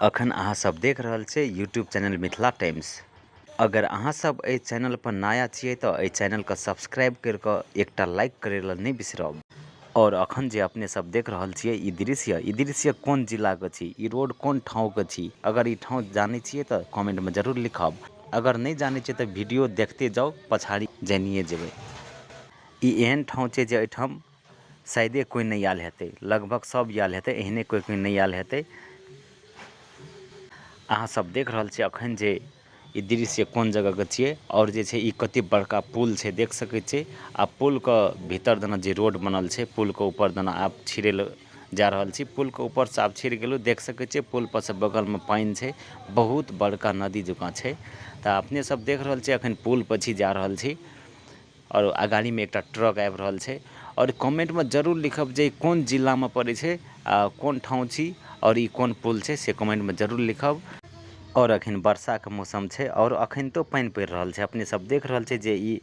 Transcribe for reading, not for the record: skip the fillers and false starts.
अखन अहाँ सब देख रहल छै यूट्यूब चैनल मिथिला टाइम्स। अगर अहाँ सब एहि चैनल पर नया छियै तो एहि चैनल के सब्सक्राइब करके एकटा लाइक करे ला नहीं बिसरब। और अखन जे अपने सब देख रहल छियै ई दृश्य कोन जिला के छी, ई रोड कोन ठाव के छी। अगर ई ठाव जानै छियै तो कमेंट में जरूर लिखब। अगर नहीं जानै छियै तो वीडियो देखते जाओ, पछाड़ी जानिए जेबै। ई एहन ठाव छै जे एठाम शायदे कोई नहीं आयल हेतै, लगभग सब आयल हेतै, एहने कोई नहीं आयल हेतै। अहाँ सब देख रहल छियै अखन जे ई दृश्य कोन जगह के छियै और जे छै ई कते बड़का पुल छै देख सकै छियै। आ पुल के भीतर दना जे रोड बनल छै, पुल के ऊपर दना आब छिड़े जा रहल छी। पुल के ऊपर से आब छिड़ गेलौ, देख सकै छियै पुल पर से बगल में पानी छै, बहुत बड़का नदी जकाँ छै। तऽ अपने सब देख रहल छियै अखन पुल पर छी, जा रहल छी और अगाड़ी में एकटा ट्रक आबि रहल छै। और कमेंट में जरूर लिखब जे कोन जिला में पड़ै छै आ कोन ठाव छी और ई कोन पुल छै से कमेंट में जरूर लिखब। और अखन वर्षा के मौसम छै और अखन तो पानी पड़ रहल छै, अपने सब देख रहल छै जे ई